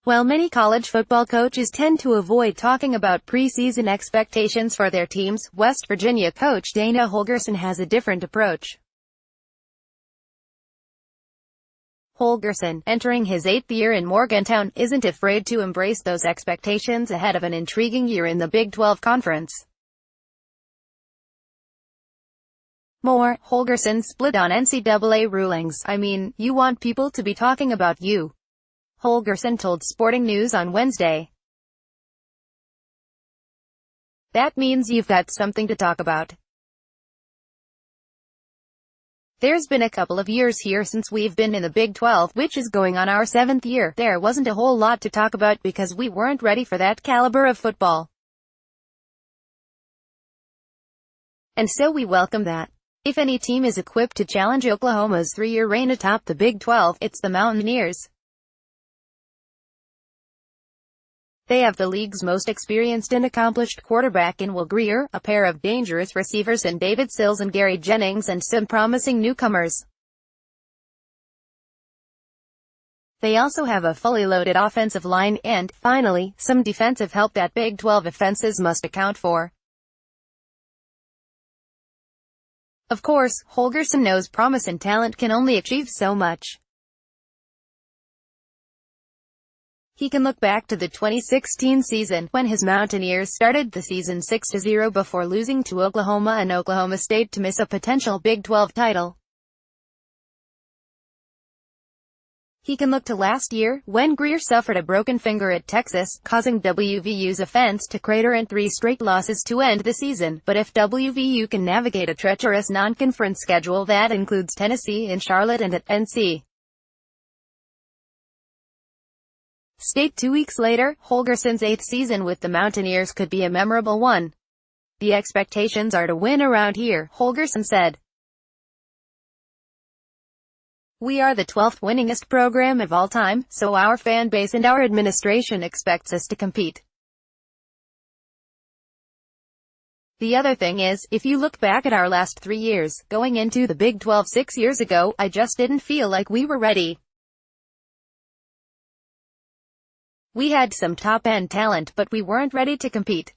While many college football coaches tend to avoid talking about preseason expectations for their teams, West Virginia coach Dana Holgorsen has a different approach. Holgorsen, entering his 8th year in Morgantown, isn't afraid to embrace those expectations ahead of an intriguing year in the Big 12 Conference. More, Holgorsen split on NCAA rulings. "I mean, you want people to be talking about you," Holgorsen told Sporting News on Wednesday. "That means you've got something to talk about. There's been a couple of years here since we've been in the Big 12, which is going on our 7th year. There wasn't a whole lot to talk about because we weren't ready for that caliber of football. And so we welcome that. If any team is equipped to challenge Oklahoma's 3-year reign atop the Big 12, it's the Mountaineers. They have the league's most experienced and accomplished quarterback in Will Grier, a pair of dangerous receivers in David Sills and Gary Jennings, and some promising newcomers. They also have a fully loaded offensive line and, finally, some defensive help that Big 12 offenses must account for. Of course, Holgorsen knows promise and talent can only achieve so much. He can look back to the 2016 season, when his Mountaineers started the season 6-0 before losing to Oklahoma and Oklahoma State to miss a potential Big 12 title. He can look to last year, when Grier suffered a broken finger at Texas, causing WVU's offense to crater in 3 straight losses to end the season. But if WVU can navigate a treacherous non-conference schedule that includes Tennessee and Charlotte and at NC State 2 weeks later, Holgorsen's 8th season with the Mountaineers could be a memorable one. "The expectations are to win around here," Holgorsen said. "We are the 12th winningest program of all time, so our fan base and our administration expects us to compete. The other thing is, if you look back at our last 3 years, going into the Big 12 6 years ago, I just didn't feel like we were ready. We had some top-end talent, but we weren't ready to compete.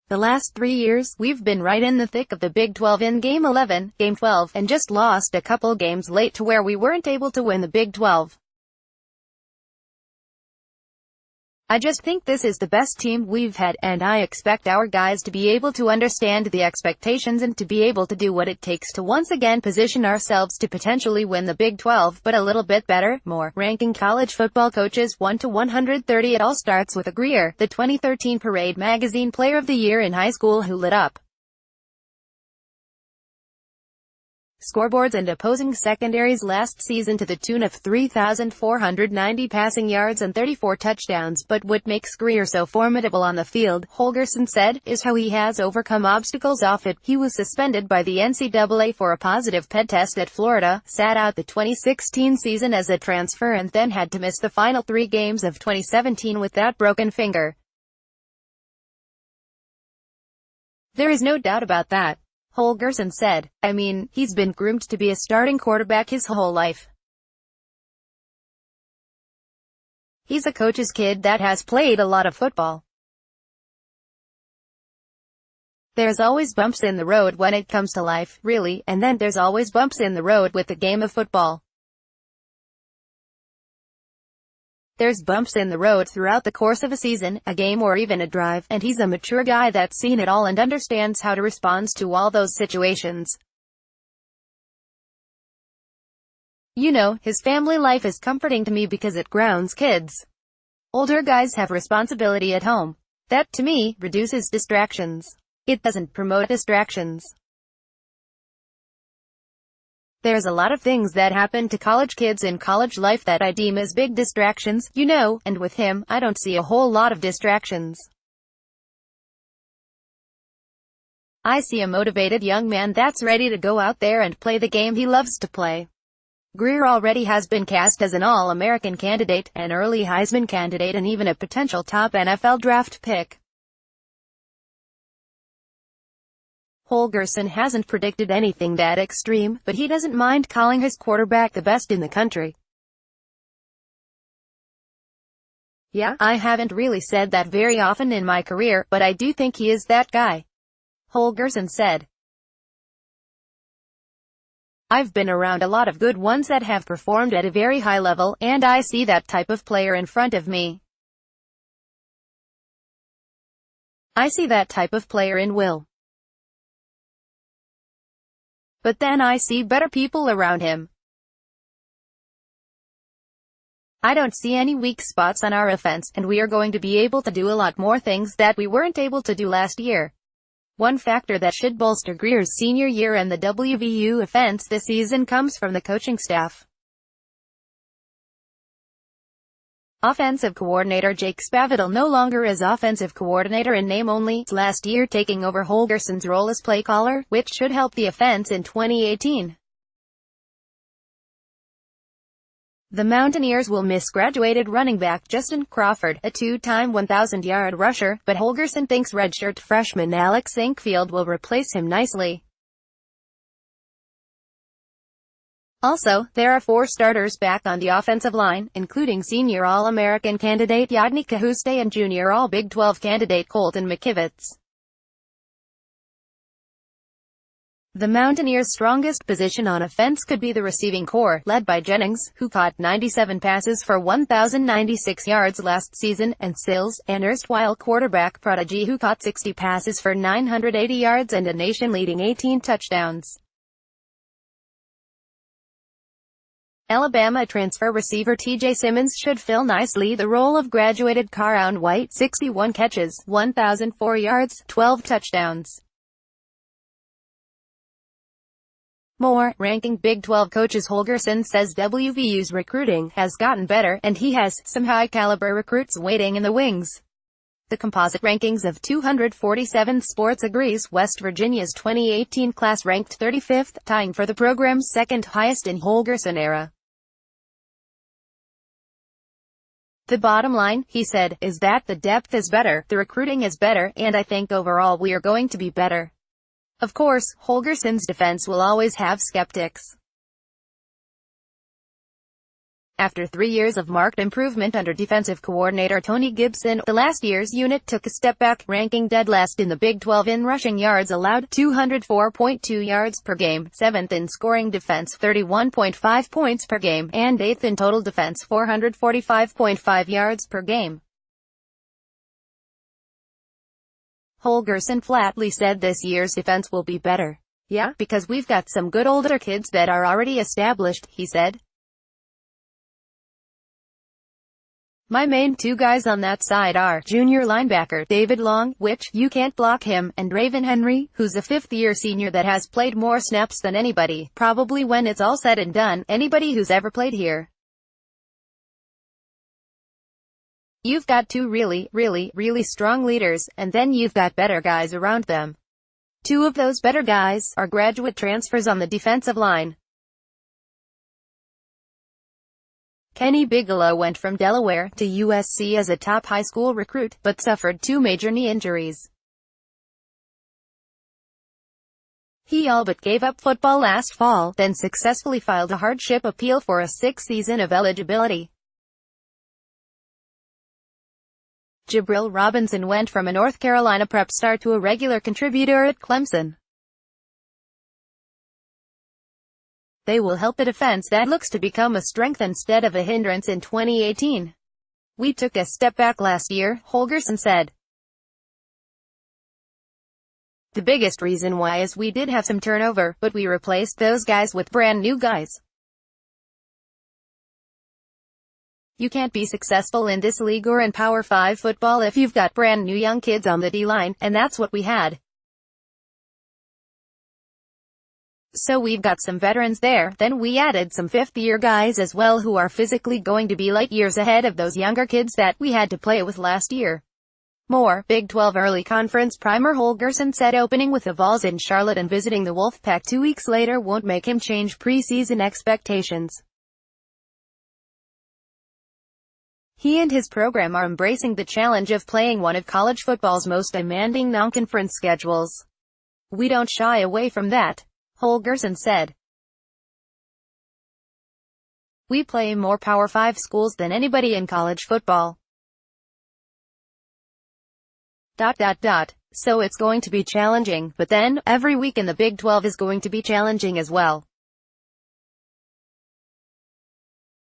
The last 3 years, we've been right in the thick of the Big 12 in Game 11, Game 12, and just lost a couple games late to where we weren't able to win the Big 12. I just think this is the best team we've had, and I expect our guys to be able to understand the expectations and to be able to do what it takes to once again position ourselves to potentially win the Big 12, but a little bit better." More, ranking college football coaches 1 to 130. It all starts with a Grier, the 2013 Parade Magazine Player of the Year in high school, who lit up scoreboards and opposing secondaries last season to the tune of 3,490 passing yards and 34 touchdowns. But what makes Grier so formidable on the field, Holgorsen said, is how he has overcome obstacles off it. He was suspended by the NCAA for a positive PED test at Florida, sat out the 2016 season as a transfer, and then had to miss the final 3 games of 2017 with that broken finger. "There is no doubt about that," Holgorsen said. "I mean, he's been groomed to be a starting quarterback his whole life. He's a coach's kid that has played a lot of football. There's always bumps in the road when it comes to life, really, and then there's always bumps in the road with the game of football. There's bumps in the road throughout the course of a season, a game, or even a drive, and he's a mature guy that's seen it all and understands how to respond to all those situations. You know, his family life is comforting to me because it grounds kids. Older guys have responsibility at home. That, to me, reduces distractions. It doesn't promote distractions. There's a lot of things that happen to college kids in college life that I deem as big distractions, you know, and with him, I don't see a whole lot of distractions. I see a motivated young man that's ready to go out there and play the game he loves to play." Grier already has been cast as an All-American candidate, an early Heisman candidate, and even a potential top NFL draft pick. Holgorsen hasn't predicted anything that extreme, but he doesn't mind calling his quarterback the best in the country. Yeah, I haven't really said that very often in my career, but I do think he is that guy. Holgorsen said. I've been around a lot of good ones that have performed at a very high level, and I see that type of player in front of me. I see that type of player in Will. But then I see better people around him. I don't see any weak spots on our offense, and we are going to be able to do a lot more things that we weren't able to do last year. One factor that should bolster Greer's senior year and the WVU offense this season comes from the coaching staff. Offensive coordinator Jake Spavital no longer is offensive coordinator in name only, last year taking over Holgorsen's role as play caller, which should help the offense in 2018. The Mountaineers will miss graduated running back Justin Crawford, a two-time 1,000-yard rusher, but Holgorsen thinks redshirt freshman Alex Sinkfield will replace him nicely. Also, there are 4 starters back on the offensive line, including senior All-American candidate Yadni Kahuste and junior All-Big 12 candidate Colton McKivitz. The Mountaineers' strongest position on offense could be the receiving corps, led by Jennings, who caught 97 passes for 1,096 yards last season, and Sills, an erstwhile quarterback prodigy who caught 60 passes for 980 yards and a nation-leading 18 touchdowns. Alabama transfer receiver T.J. Simmons should fill nicely the role of graduated Carrown White, 61 catches, 1,004 yards, 12 touchdowns. More, ranking Big 12 coaches Holgorsen says WVU's recruiting has gotten better, and he has some high-caliber recruits waiting in the wings. The composite rankings of 247 Sports agrees West Virginia's 2018 class ranked 35th, tying for the program's second highest in Holgorsen era. The bottom line, he said, is that the depth is better, the recruiting is better, and I think overall we are going to be better. Of course, Holgorsen's defense will always have skeptics. After 3 years of marked improvement under defensive coordinator Tony Gibson, the last year's unit took a step back, ranking dead last in the Big 12 in rushing yards allowed, 204.2 yards per game, 7th in scoring defense, 31.5 points per game, and 8th in total defense, 445.5 yards per game. Holgorsen flatly said this year's defense will be better. Yeah, because we've got some good older kids that are already established, he said. My main 2 guys on that side are junior linebacker David Long, which you can't block him, and Raven Henry, who's a 5th-year senior that has played more snaps than anybody, probably when it's all said and done, anybody who's ever played here. You've got 2 really strong leaders, and then you've got better guys around them. 2 of those better guys are graduate transfers on the defensive line. Kenny Bigelow went from Delaware to USC as a top high school recruit, but suffered 2 major knee injuries. He all but gave up football last fall, then successfully filed a hardship appeal for a 6th season of eligibility. Jabril Robinson went from a North Carolina prep star to a regular contributor at Clemson. They will help a defense that looks to become a strength instead of a hindrance in 2018. We took a step back last year, Holgorsen said. The biggest reason why is we did have some turnover, but we replaced those guys with brand new guys. You can't be successful in this league or in Power 5 football if you've got brand new young kids on the D-line, and that's what we had. So we've got some veterans there, then we added some 5th-year guys as well who are physically going to be light years ahead of those younger kids that we had to play with last year. More, Big 12 early conference primer Holgorsen said opening with the Vols in Charlotte and visiting the Wolfpack 2 weeks later won't make him change preseason expectations. He and his program are embracing the challenge of playing one of college football's most demanding non-conference schedules. We don't shy away from that, Holgorsen said. We play more Power 5 schools than anybody in college football. So it's going to be challenging, but then, every week in the Big 12 is going to be challenging as well.